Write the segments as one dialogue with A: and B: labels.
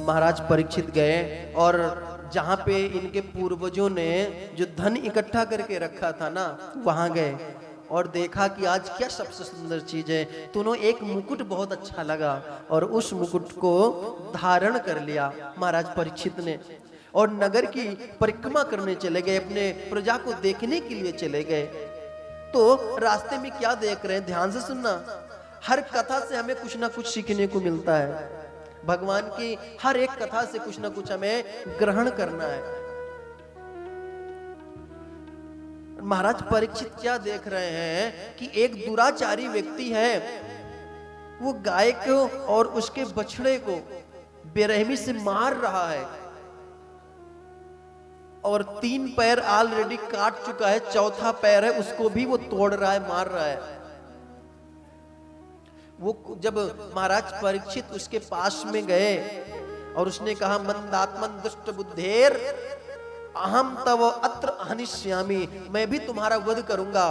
A: महाराज परीक्षित गए और जहाँ पे इनके पूर्वजों ने जो धन इकट्ठा करके रखा था ना, वहां गए और देखा कि आज क्या सबसे सुंदर चीज है। तो उन्हें एक मुकुट बहुत अच्छा लगा और उस मुकुट को धारण कर लिया महाराज परीक्षित ने, और नगर की परिक्रमा करने चले गए, अपने प्रजा को देखने के लिए चले गए। तो रास्ते में क्या देख रहे हैं, ध्यान से सुनना। हर कथा से हमें कुछ ना कुछ सीखने को मिलता है। भगवान की हर एक कथा से कुछ ना कुछ हमें ग्रहण करना है। महाराज परीक्षित क्या देख रहे हैं कि एक दुराचारी व्यक्ति है, वो गाय को और उसके बछड़े को बेरहमी से मार रहा है और 3 पैर ऑलरेडी काट चुका है, चौथा पैर है उसको भी वो तोड़ रहा है, मार रहा है। वो जब महाराज परीक्षित उसके पास में गए और उसने कहा, मंदात्मन दुष्ट बुद्धेर अहम तव अत्र हनिष्यामि, मैं भी तुम्हारा वध करूंगा।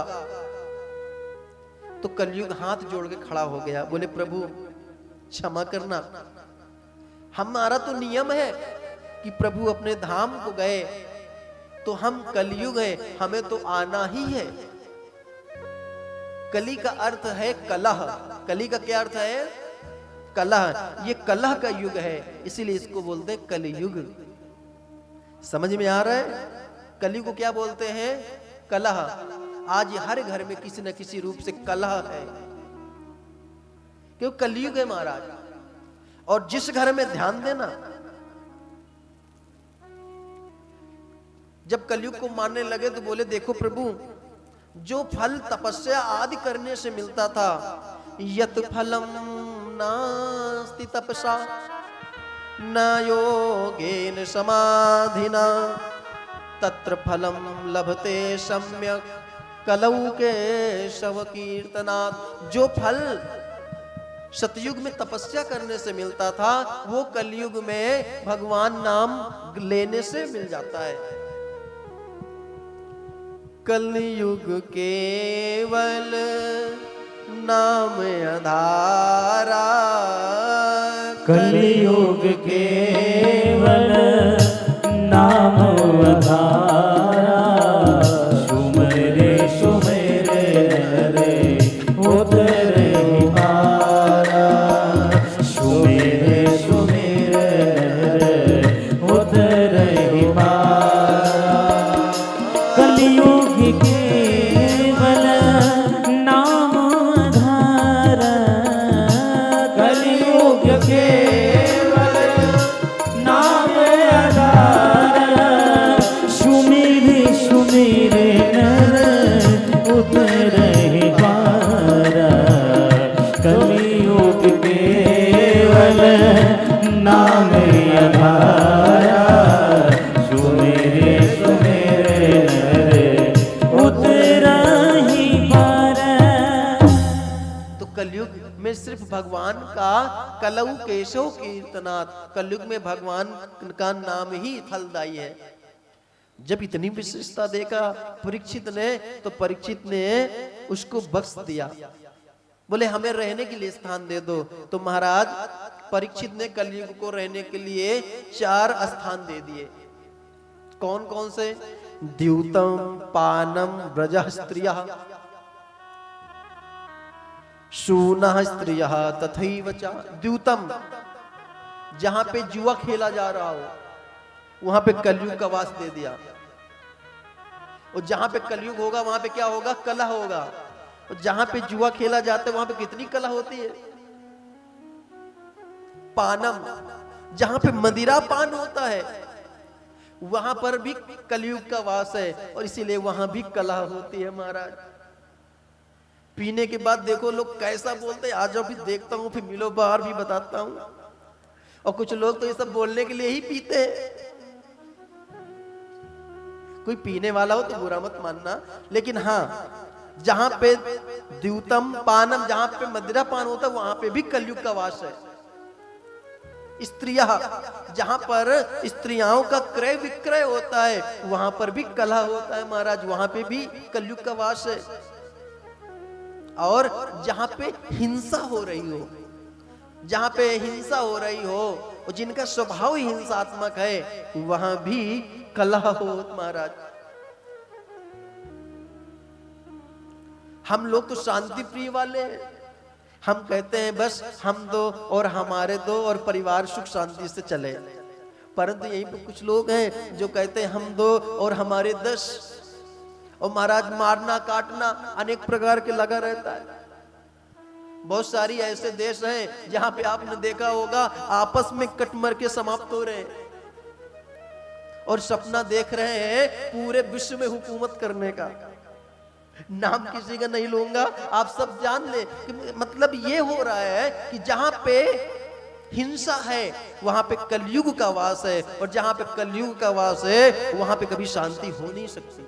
A: तो कलयुग हाथ जोड़ के खड़ा हो गया, बोले प्रभु क्षमा करना, हमारा तो नियम है कि प्रभु अपने धाम को गए तो हम कलयुग है, हमें तो आना ही है। कली का अर्थ है कलह। कली का क्या अर्थ है? कलह। ये कलह का युग है, इसीलिए इसको बोलते हैं कलयुग। समझ में आ रहा है? कली को क्या बोलते हैं? कलह। आज हर घर में किसी न किसी रूप से कलह है, क्यों? कलयुग है महाराज। और जिस घर में, ध्यान देना, जब कलयुग को मानने लगे तो बोले, देखो प्रभु, जो फल तपस्या आदि करने से मिलता था, यत फलम नास्ति तपसा न योगेन समाधिना तत्र फलम लभते सम्यक कलौ के शव कीर्तनात्। जो फल सतयुग में तपस्या करने से मिलता था, वो कलयुग में भगवान नाम लेने से मिल जाता है। कलयुग केवल नाम आधारा,
B: कलयुग केवल नाम आधारा, सुमरे सुमरे नरे उतरे पारा, सुमरे सुमरे नरे उतरे पारा। कलयुग केवल नाम आधारा, कलयुग केवल नाम आधारा, सुमिर सुमिर नर उतरे पारा। कलयुग केवल नाम आधारा, सुमिर सुमिर
A: में सिर्फ भगवान का कलऊ केशव कीर्तनात्, कलयुग में भगवान का नाम ही फलदायी है। जब इतनी विशेषता देखा परीक्षित ने, तो परीक्षित ने उसको बख्श दिया, बोले हमें रहने के लिए स्थान दे दो। तो महाराज परीक्षित ने कलयुग को रहने के लिए 4 स्थान दे दिए। कौन कौन से? द्यूतम पानम ब्रजः स्त्रियः, शूनः स्त्रियः तथैव च। द्यूतम, जहां पे जुआ खेला जा रहा हो, वहां पे कलयुग का वास दे दिया। और जहां पे कलयुग होगा वहां पे क्या होगा? कलह होगा। और जहां पे जुआ खेला जाता है वहां पे कितनी कलह होती है। पानम, जहां पे मदिरा पान होता है वहां पर भी कलयुग का वास है, और इसीलिए वहां भी कलह होती है महाराज। पीने के बाद देखो लोग कैसा बोलते हैं, आज भी देखता हूं, फिर मिलो बाहर भी बताता हूं। और कुछ लोग तो ये सब बोलने के लिए ही पीते हैं। कोई पीने वाला हो तो बुरा मत मानना, लेकिन हाँ, जहां पे द्यूतम पानम, जहां पे मदिरा पान होता है वहां पे भी कलयुग का वास है। स्त्रियां, जहां पर स्त्रियों का क्रय विक्रय होता है वहां पर भी कलह होता है महाराज, वहां पे भी कलयुग का वास है। और जहां पे हिंसा हो रही हो, जहां पे हिंसा हो रही हो और जिनका स्वभाव ही हिंसात्मक है वहां भी कलह हो महाराज। हम लोग तो शांति प्रिय वाले हैं, हम कहते हैं बस हम दो और हमारे दो और परिवार सुख शांति से चले, परंतु यहीं पर कुछ लोग हैं जो कहते हैं हम दो और हमारे 10। और महाराज मारना काटना अनेक प्रकार के लगा रहता है। बहुत सारी ऐसे देश हैं जहां पे आपने देखा होगा आपस में कट मर के समाप्त हो रहे हैं और सपना देख रहे हैं पूरे विश्व में हुकूमत करने का। नाम किसी का नहीं लूंगा, आप सब जान ले कि मतलब ये हो रहा है कि जहां पे हिंसा है वहां पे कलयुग का वास है, और जहां पे कलयुग का वास है वहां पे कभी शांति हो नहीं सकती।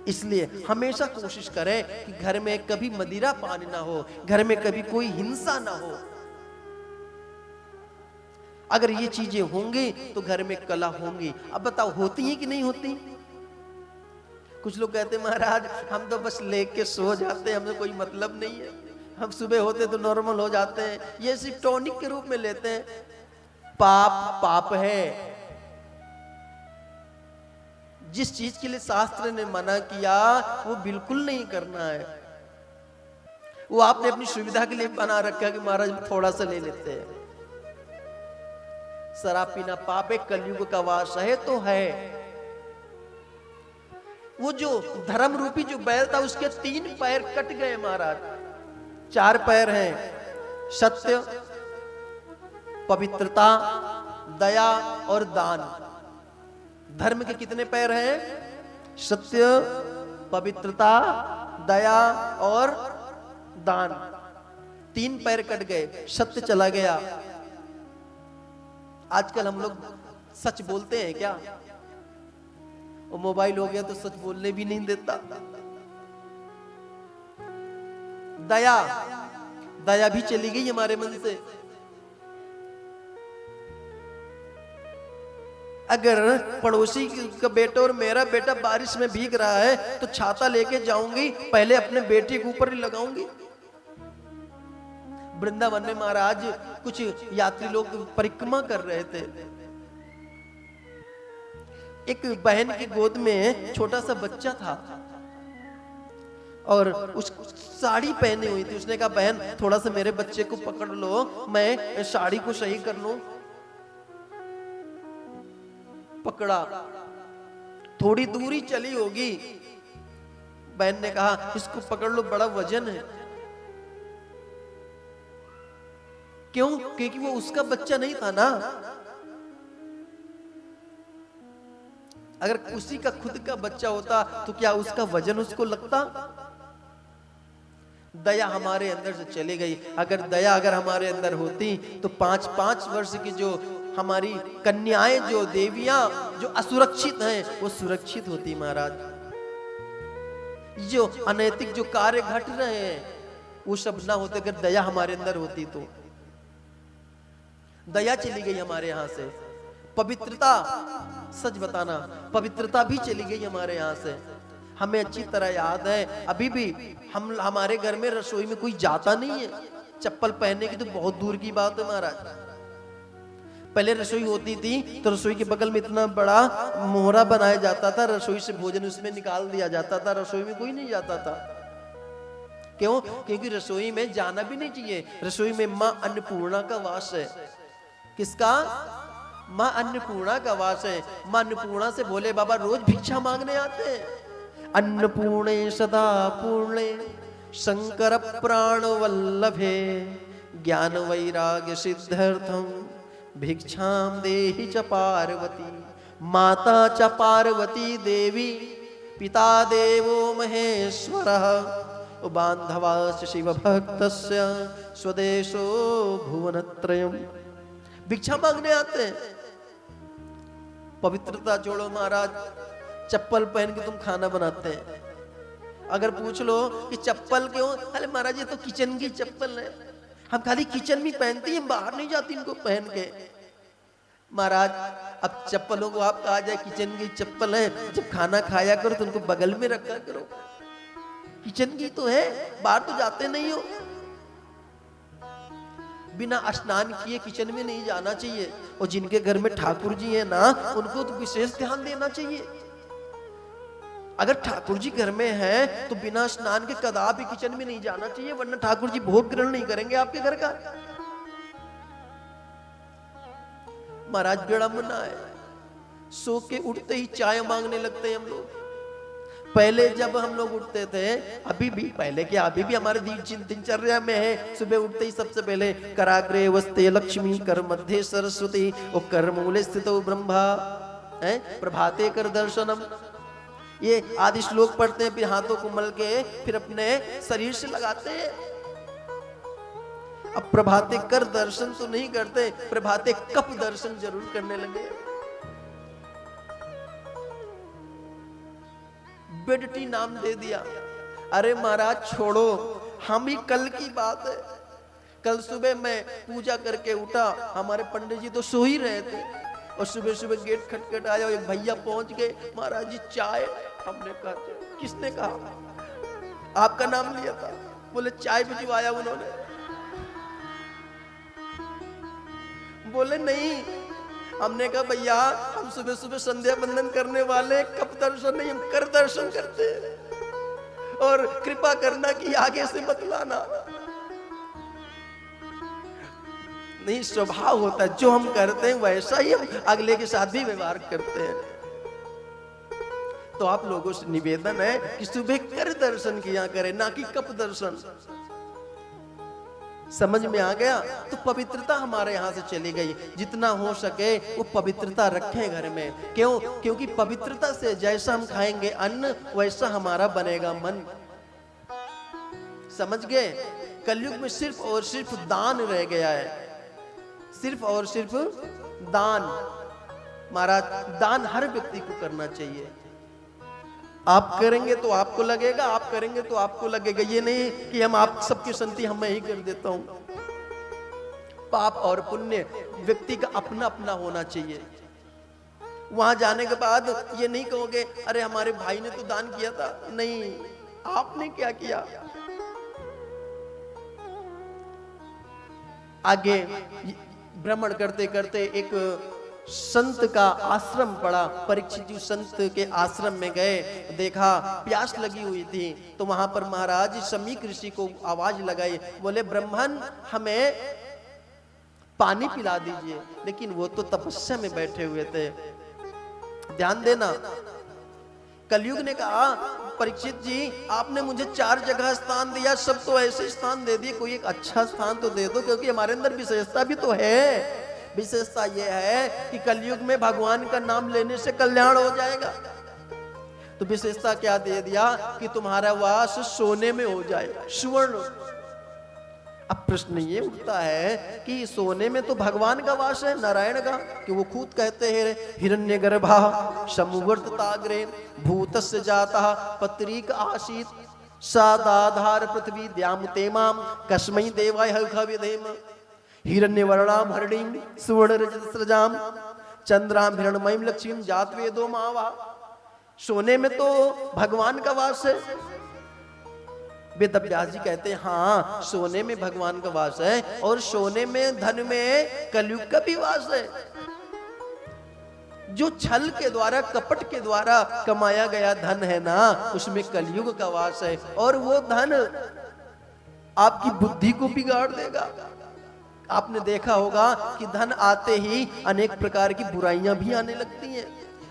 A: इसलिए हमेशा कोशिश करें कि घर में कभी मदिरा पान ना हो, घर में कभी कोई हिंसा ना हो। अगर ये चीजें होंगी तो घर में कला होंगी। अब बताओ होती है कि नहीं होती? कुछ लोग कहते हैं महाराज हम तो बस लेके सो जाते हैं, हमें कोई मतलब नहीं है, हम सुबह होते तो नॉर्मल हो जाते हैं, ये सिर्फ टॉनिक के रूप में लेते हैं। पाप पाप है। जिस चीज के लिए शास्त्र ने मना किया वो बिल्कुल नहीं करना है। वो आपने अपनी सुविधा के लिए बना रखा कि महाराज थोड़ा सा ले लेते हैं। शराब पीना पाप है, कलयुग का वास है तो है। वो जो धर्म रूपी जो बैल था उसके 3 पैर कट गए महाराज, 4 पैर हैं। सत्य, पवित्रता, दया और दान। धर्म के कितने पैर हैं? सत्य, पवित्रता, दया और दान। 3 पैर कट गए, सत्य चला गया। आजकल हम लोग सच बोलते हैं क्या? और मोबाइल हो गया तो सच बोलने भी नहीं देता। दया, दया भी चली गई हमारे मन से। अगर पड़ोसी का बेटा और मेरा बेटा बारिश में भीग रहा है तो छाता लेके जाऊंगी, पहले अपने बेटे के ऊपर ही लगाऊंगी। वृंदावन में महाराज कुछ यात्री लोग परिक्रमा कर रहे थे। एक बहन की गोद में छोटा सा बच्चा था और उस साड़ी पहनी हुई थी। उसने कहा बहन थोड़ा सा मेरे बच्चे को पकड़ लो, मैं साड़ी को सही कर लूं। पकड़ा, थोड़ी दूरी चली होगी, बहन ने कहा इसको पकड़ लो, बड़ा वजन है। क्यों? क्योंकि वो उसका बच्चा नहीं था ना। अगर उसी का खुद का बच्चा होता तो क्या उसका वजन उसको लगता? दया हमारे अंदर से चली गई। अगर दया अगर हमारे अंदर होती तो 5-5 वर्ष की जो हमारी कन्याएं, जो देवियां जो असुरक्षित हैं वो सुरक्षित होती महाराज। जो अनैतिक जो कार्य घट रहे हैं वो सब ना होते अगर दया हमारे अंदर होती तो। दया चली गई हमारे यहां से। पवित्रता, सच बताना, पवित्रता भी चली गई हमारे यहां से। हमें अच्छी तरह याद है, अभी भी हमारे घर में रसोई में कोई जाता नहीं है चप्पल पहनने की तो बहुत दूर की बात है महाराज। पहले रसोई होती थी तो रसोई के बगल में इतना बड़ा मोहरा बनाया जाता था, रसोई से भोजन उसमें निकाल दिया जाता था, रसोई में कोई नहीं जाता था। क्यों? क्योंकि रसोई में जाना भी नहीं चाहिए। रसोई में मां अन्नपूर्णा का वास है। किसका? मां अन्नपूर्णा का वास है। मां अन्नपूर्णा से भोले बाबा रोज भिक्षा मांगने आते हैं। अन्नपूर्णे सदा पूर्णे शंकर प्राण वल्लभे ज्ञान वैराग्य सिद्ध्यर्थम भिक्षाम देहि च पार्वती। माता च पार्वती देवी पिता देवो महेश्वरः बांधवाश्च शिव भक्तस्य स्वदेशो भुवनत्रयम्। भिक्षा मांगने आते हैं। पवित्रता छोड़ो महाराज, चप्पल पहन के तुम खाना बनाते हैं। अगर पूछ लो कि चप्पल क्यों, अरे महाराज ये तो किचन की चप्पल है, हम खाली किचन में पहनते हैं, बाहर नहीं जाती इनको पहन के। महाराज अब चप्पलों को आप कहा जाए किचन की चप्पल है, जब खाना खाया करो तो उनको बगल में रखा करो। किचन की तो है, बाहर तो जाते नहीं हो। बिना स्नान किए किचन में नहीं जाना चाहिए। और जिनके घर में ठाकुर जी है ना, उनको तो विशेष ध्यान देना चाहिए। अगर ठाकुर जी घर में है तो बिना स्नान के कदापि किचन में नहीं जाना चाहिए, वरना ठाकुर जी भोग ग्रहण नहीं करेंगे आपके घर का। महाराज बेड़ा मुन्ना है, सो के उठते ही चाय मांगने लगते हैं हम लोग। पहले जब हम लोग उठते थे, अभी भी, पहले क्या अभी भी हमारे दिनचर्या में है, सुबह उठते ही सबसे पहले कराग्रे वस्ते लक्ष्मी, कर मध्य सरस्वती और कर मूले स्थितो ब्रह्मा, है प्रभाते कर दर्शनम। ये आदि श्लोक पढ़ते हैं, फिर हाथों को मल के फिर अपने शरीर से लगाते हैं। अब प्रभाते कर दर्शन तो नहीं करते, प्रभाते कप दर्शन जरूर करने लगे। बेड टी नाम दे दिया। अरे महाराज छोड़ो, हम ही कल की बात है। कल सुबह मैं पूजा करके उठा, हमारे पंडित जी तो सो ही रहे थे, और सुबह सुबह गेट खटखट आया और एक भैया पहुंच गए, महाराज जी चाय। हमने कहा किसने कहा? आपका नाम लिया था। बोले चाय भिजवाया उन्होंने। बोले नहीं। हमने कहा भैया हम सुबह सुबह संध्या बंदन करने वाले, कप दर्शन नहीं, हम कर दर्शन करते हैं, और कृपा करना कि आगे से मत लाना। नहीं, स्वभाव होता है, जो हम करते हैं वैसा ही हम अगले के साथ भी व्यवहार करते हैं। तो आप लोगों से निवेदन है कि सुबह कर दर्शन किया करें, ना कि कप दर्शन। समझ में आ गया? तो पवित्रता हमारे यहाँ से चली गई। जितना हो सके वो पवित्रता रखें घर में। क्यों? क्योंकि पवित्रता से जैसा हम खाएंगे अन्न, वैसा हमारा बनेगा मन। समझ गए? कलयुग में सिर्फ और सिर्फ दान रह गया है, सिर्फ और सिर्फ दान। महाराज दान हर व्यक्ति को करना चाहिए। आप करेंगे तो आपको लगेगा, आप करेंगे तो आपको लगेगा। ये नहीं कि हम आप सबकी संति हम मैं ही कर देता हूं। पाप और पुण्य व्यक्ति का अपना अपना होना चाहिए। वहां जाने के बाद ये नहीं कहोगे अरे हमारे भाई ने तो दान किया था। नहीं, आपने क्या किया? आगे भ्रमण करते करते एक संत का आश्रम पड़ा। परीक्षित जी संत के आश्रम में गए, देखा प्यास लगी हुई थी, तो वहां पर महाराज शमीक ऋषि को आवाज लगाई। बोले ब्राह्मण हमें पानी पिला दीजिए। लेकिन वो तो तपस्या में बैठे हुए थे। ध्यान देना, कलयुग ने कहा परीक्षित जी आपने मुझे 4 जगह स्थान दिया, सब तो ऐसे स्थान दे दिए, कोई एक अच्छा स्थान तो दे दो, क्योंकि हमारे अंदर विशेषता भी तो है। विशेषता यह है कि कलयुग में भगवान का नाम लेने से कल्याण हो जाएगा। तो विशेषता क्या दे दिया कि तुम्हारा वास सोने में हो जाएगा, सुवर्ण। अब प्रश्न ये उठता है कि सोने में तो भगवान का वास है, नारायण का, कि वो खुद कहते हैं हिरण्यगर्भा समुवर्तताग्रे भूतस्य जाता पत्रीक आसीत सादाधार पृथ्वी द्यामुतेमाम कस्मै देवाय हविधेम हिरण्यवर्णाम हरिणीम सुवर्ण रजत सृजाम चंद्राम हिरण्मयीम लक्ष्मीम जातवेदो मावा। सोने में तो भगवान का वास है। वेद व्यास जी कहते हैं हाँ सोने में भगवान का वास है, और सोने में धन में कलयुग का भी वास है। जो छल के द्वारा कपट के द्वारा कमाया गया धन है ना, उसमें कलयुग का वास है। और वो धन आपकी बुद्धि को बिगाड़ देगा। आपने देखा होगा कि धन आते ही अनेक प्रकार की बुराइयां भी आने लगती हैं।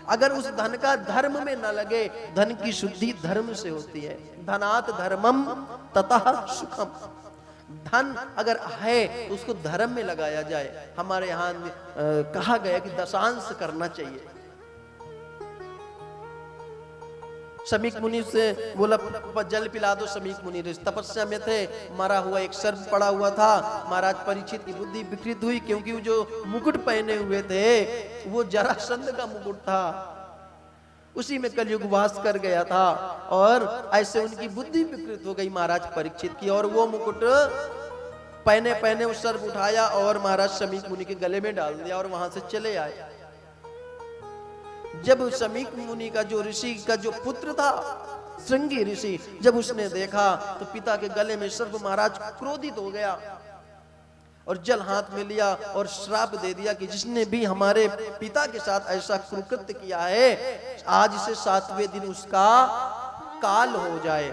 A: अगर उस धन का धर्म में न लगे, धन की शुद्धि धर्म से होती है। धनात् धर्मम ततः सुखम। धन अगर है तो उसको धर्म में लगाया जाए। हमारे यहाँ कहा गया कि दशांश करना चाहिए। शमीक मुनि से बोला जल पिला दो। शमीक मुनि तपस्या में थे, मरा हुआ एक सर्प पड़ा हुआ था। महाराज परीक्षित की बुद्धि विकृत हुई, क्योंकि वो जो मुकुट पहने हुए थे वो जरासंध का मुकुट था, उसी में कलयुग वास कर गया था। और ऐसे उनकी बुद्धि विकृत हो गई महाराज परीक्षित की, और वो मुकुट पहने पहने वो सर्प उठाया और महाराज शमीक मुनि के गले में डाल दिया और वहां से चले आए। जब शमीक मुनि का जो ऋषि का जो पुत्र था श्रृंगी ऋषि, जब उसने देखा तो पिता के गले में सर्प, महाराज क्रोधित हो गया। और जल हाथ में लिया और श्राप दे दिया कि जिसने भी हमारे पिता के साथ ऐसा कुकृत्य किया है, आज से 7वें दिन उसका काल हो जाए।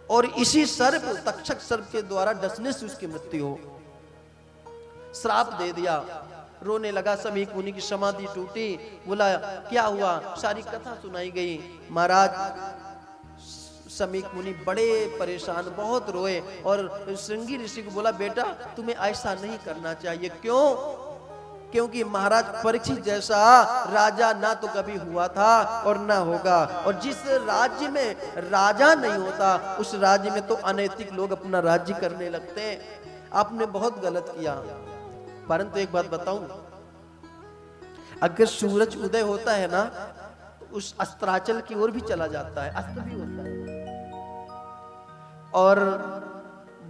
A: और इसी सर्प, तक्षक सर्प के द्वारा डसने से उसकी मृत्यु हो। श्राप दे दिया। रोने लगा। समीक मुनि की समाधि टूटी। बोला क्या हुआ? सारी कथा सुनाई गई। महाराज समीक मुनि बड़े परेशान, बहुत रोए और श्रृंगी ऋषि को बोला बेटा तुम्हें ऐसा नहीं करना चाहिए। क्यों? क्योंकि महाराज परीक्षित जैसा राजा ना तो कभी हुआ था और ना होगा, और जिस राज्य में राजा नहीं होता उस राज्य में तो अनैतिक लोग अपना राज्य करने लगते हैं। आपने बहुत गलत किया। परंतु एक बात बताऊं, अगर सूरज उदय होता है ना तो उस अस्त्राचल की ओर भी चला जाता है, अस्त भी होता है। और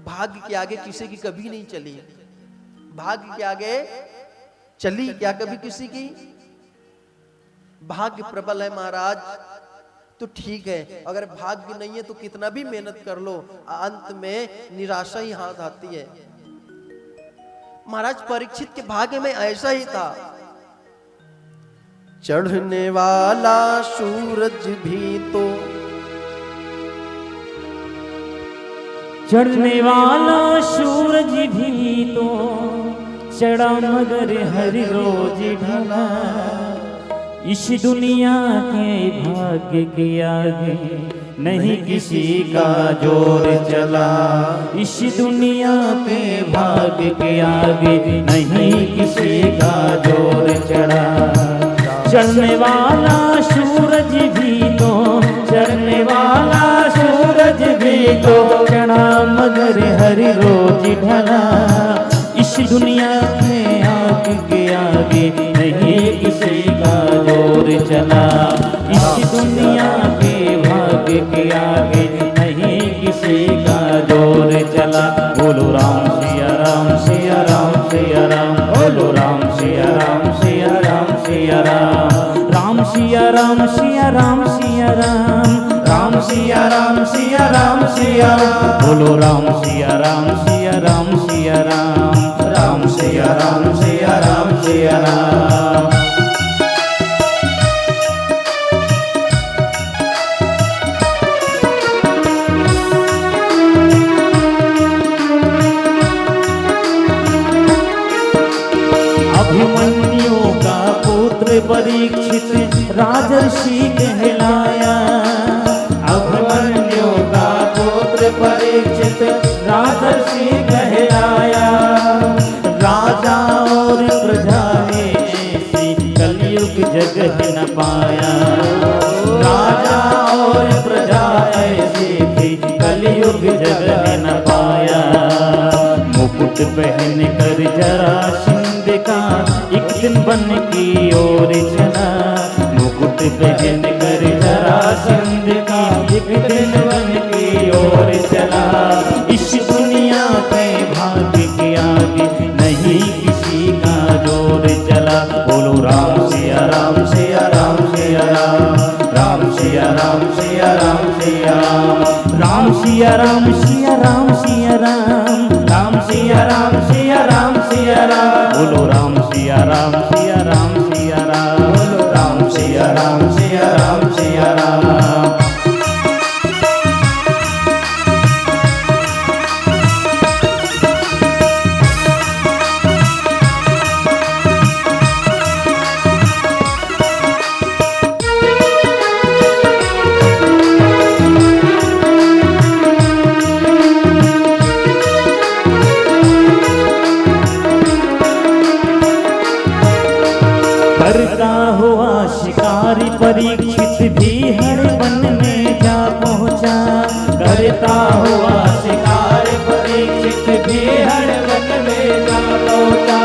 A: भाग्य के आगे किसी की कभी नहीं चली। भाग्य के आगे चली क्या कभी किसी की? भाग्य प्रबल है महाराज तो ठीक है, अगर भाग्य नहीं है तो कितना भी मेहनत कर लो अंत में निराशा ही हाथ आती है। महाराज परीक्षित के भाग्य में ऐसा ही था। चढ़ने वाला सूरज भी तो,
B: चढ़ने वाला सूरज भी तो चढ़ा मगर हर रोज ढला। इस दुनिया के भाग्य के आगे नहीं किसी का जोर चला। इस दुनिया के भाग्य के आगे नहीं किसी का जोर चढ़ा। चढ़ने वाला सूरज भी तो, चढ़ने वाला सूरज भी तो चढ़ा मगर हर रोज ढला। इस दुनिया में आग के आगे नहीं किसी का जोर चला। इस दुनिया के भाग्य के आगे नहीं किसी का जोर चला। बोलो राम सिया राम सिया राम सिया राम, बोलो राम सिया राम सिया राम सिया राम। राम सिया राम सिया राम सिया राम, राम सिया राम सिया राम सिया राम। बोलो राम सिया राम सिया राम सिया राम, राम सिया राम सिया राम सिया राम। अभिमन्यु का पुत्र परीक्षित राजर्षि कहलाया। अभिमन्यु का पुत्र परीक्षित राजर्षि कहलाया। राजा और प्रजा ने ऐसी कलयुग जगह न पाया। राजा और प्रजा ऐसी थी कलयुग जगह न पाया। मुकुट पहन कर जरासंध का एक दिन बन की ओर चला। मुकुट पहन कर जरासंध का एक दिन बन की ओर चला। इस दुनिया के भाग्य के आगे नहीं किसी का जोर चला। बोलो राम सिया राम सिया राम सिया राम, राम सिया राम सिया राम सिया राम। राम सिया राम सिया राम सिया राम, राम सिया राम सिया राम सिया राम। बोलो राम सिया राम सिया राम सिया राम, बोलो राम सिया राम सिया राम सिया राम। करता हुआ शिकारी परीक्षित भी हर वन में जा पहुंचा। करता हुआ शिकारी परीक्षित भी हर वन में जा पहुंचा।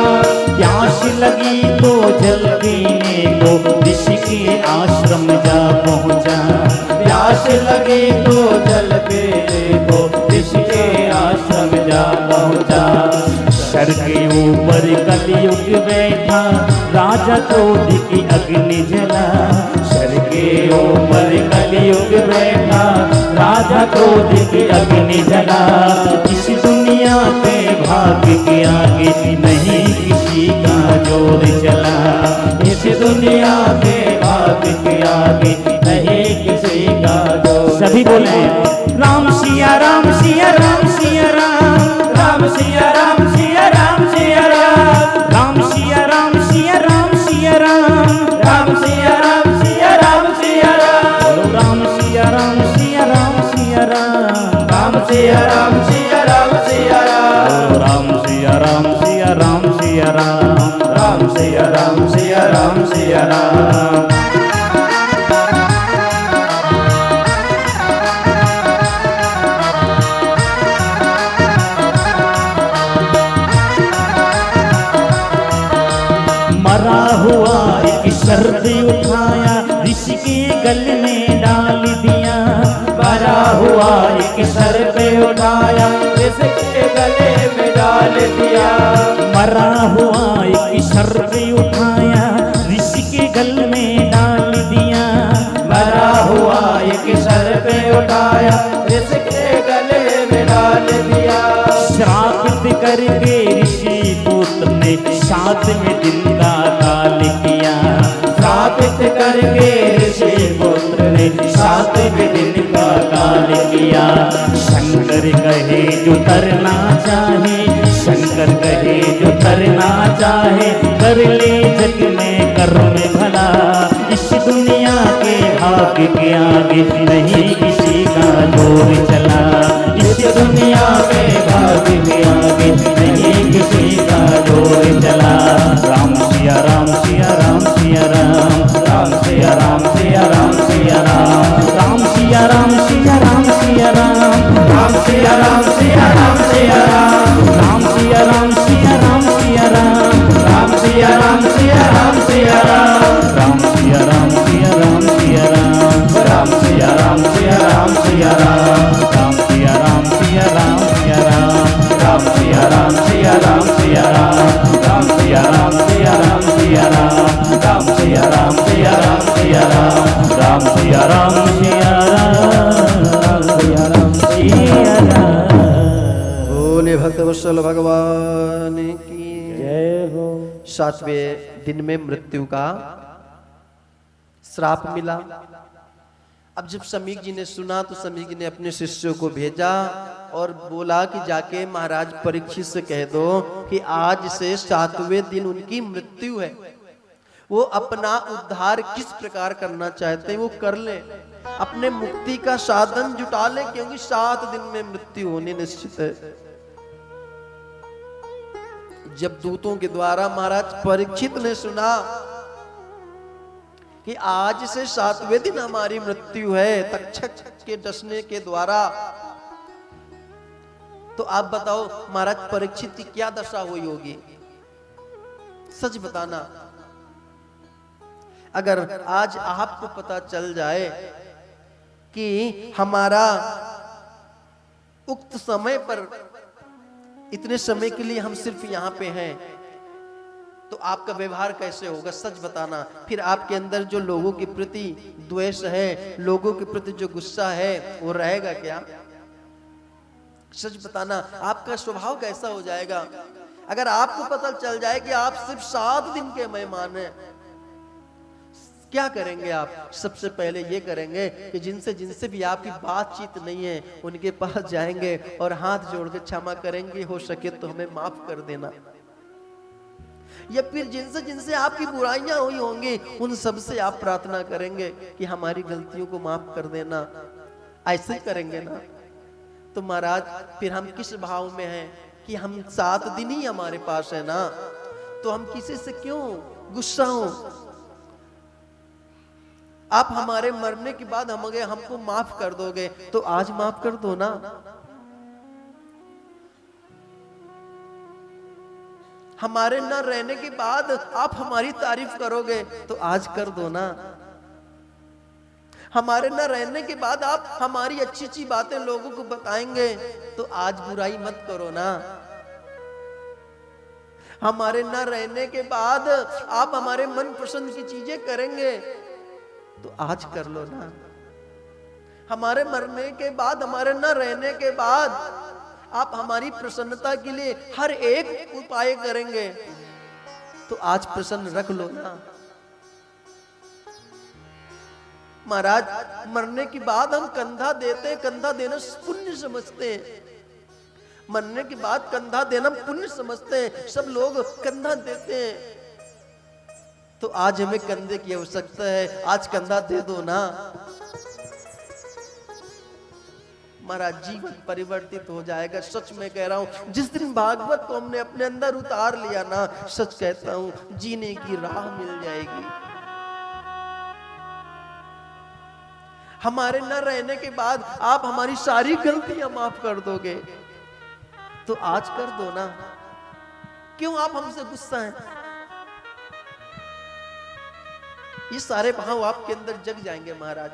B: प्यास लगी तो जल पीने को ऋषि के आश्रम जा पहुंचा। प्यास लगी तो जल पीने को ऋषि के आश्रम जा पहुंचा। सर के ऊपर कलयुग बैठा राजा क्रोध की अग्नि जला। सर के ऊपर कलयुग बैठा राजा क्रोध की अग्नि जला। इस दुनिया दुनिया के भाग्य के आगे नहीं किसी का जोर चला, इस दुनिया के भाग्य के आगे नहीं किसी का जोर। सभी बोले राम सिया राम सिया राम सिया राम, राम सिया राम सिया राम सिया राम, राम सिया राम सिया राम सिया राम, राम सिया राम सिया राम सिया राम, राम सिया राम सिया राम सिया राम, राम सिया राम सिया राम सिया राम, राम सिया राम सिया राम सिया राम, राम सिया राम सिया राम सिया राम। मरा हुआ एक शर्त उठाया, ऋषि के गले में डाल दिया। मरा हुआ एक शर्त उठाया, ऋषि के गले में डाल दिया। मरा हुआ एक शर्त उठाया, ऋषि के गले में डाल दिया। मरा हुआ एक शर्त उठाया, ऋषि के गले में डाल दिया। श्रापित करके ऋषि पुत्र ने 7वें दिन का काल किया। श्रापित करके ऋषि पुत्र ने 7वें दिन का काल किया। शंकर कहे जो तरना चाहे, शंकर कहे जो तरना चाहे, कर ले जग में कर्म भला। इस दुनिया के भाग्य के आगे नहीं किसी का जोर चला, इस दुनिया के भाग्य के आगे नहीं किसी का जोर चला। राम सिया राम सिया राम सिया राम, राम सिया राम सिया राम सिया राम, राम सिया राम सिया राम सिया राम, राम सिया राम सिया राम सिया राम, राम सिया राम सिया राम सिया राम, राम सिया राम सिया राम सिया राम, राम सिया राम सिया राम सिया राम, राम सिया राम सिया राम सिया राम, राम सिया राम सिया राम सिया राम, राम सिया राम सिया राम सिया राम, राम सिया राम सिया राम सिया राम, राम सिया राम सिया राम सिया राम, राम सिया राम सिया राम सिया राम।
A: बोले भक्तवत्सल भगवान की
B: जय हो।
A: 7वें दिन में मृत्यु का श्राप मिला। अब जब समीक जी ने सुना तो समीक जी ने अपने शिष्यों को भेजा और बोला कि जाके महाराज परीक्षित से कह दो कि आज से 7वें दिन उनकी मृत्यु है। वो अपना उद्धार किस प्रकार करना चाहते हैं वो कर ले, अपने मुक्ति का साधन जुटा ले, क्योंकि 7 दिन में मृत्यु होनी निश्चित है। जब दूतों के द्वारा महाराज परीक्षित ने सुना कि आज से 7वें दिन हमारी मृत्यु है तक्षक के डसने के द्वारा, तो आप बताओ महाराज परीक्षित की क्या दशा हुई होगी? सच बताना। अगर आज आपको पता चल जाए कि हमारा उक्त समय पर इतने समय के लिए हम सिर्फ यहां पे हैं, तो आपका व्यवहार कैसे होगा? सच बताना। फिर आपके अंदर जो लोगों के प्रति द्वेष है, लोगों के प्रति जो गुस्सा है, वो रहेगा क्या? सच बताना। आपका स्वभाव कैसा हो जाएगा अगर आपको पता चल जाए कि आप सिर्फ 7 दिन के मेहमान हैं? क्या करेंगे आप? सबसे पहले ये करेंगे कि जिनसे जिनसे भी आपकी बातचीत नहीं है उनके पास जाएंगे और हाथ जोड़कर क्षमा करेंगे, हो सके तो हमें माफ कर देना। या फिर जिनसे जिनसे आपकी बुराइयां हुई होंगी उन सब से आप प्रार्थना करेंगे कि हमारी गलतियों को माफ कर देना। ऐसे करेंगे ना तो महाराज फिर हम किस भाव में हैं कि हम 7 दिन ही हमारे पास है ना, तो हम किसी से क्यों गुस्सा हो? आप हमारे मरने के बाद हमको माफ कर दोगे तो आज माफ कर दो ना। हमारे न रहने के बाद आप हमारी तारीफ करोगे तो आज कर दो ना। हमारे न रहने के बाद आप हमारी अच्छी अच्छी बातें लोगों को बताएंगे तो आज बुराई मत करो ना। हमारे न रहने के बाद आप हमारे मन पसंद की चीजें करेंगे तो आज कर लो ना। हमारे मरने के बाद, हमारे न रहने के बाद आप हमारी प्रसन्नता के लिए हर एक उपाय करेंगे, तो आज प्रसन्न रख लो ना। महाराज, मरने के बाद हम कंधा देते, कंधा देना पुण्य समझते हैं। मरने के बाद कंधा देना पुण्य समझते हैं, सब लोग कंधा देते हैं। तो आज हमें कंधे की आवश्यकता है, आज कंधा दे दो ना। हमारा जीवन परिवर्तित हो जाएगा, सच में कह रहा हूं। जिस दिन भागवत को हमने अपने अंदर उतार लिया ना, सच कहता हूं, जीने की राह मिल जाएगी। हमारे न रहने के बाद आप हमारी सारी गलतियां माफ कर दोगे, तो आज कर दो ना। क्यों आप हमसे गुस्सा हैं? ये सारे भाव आपके अंदर जग जाएंगे महाराज।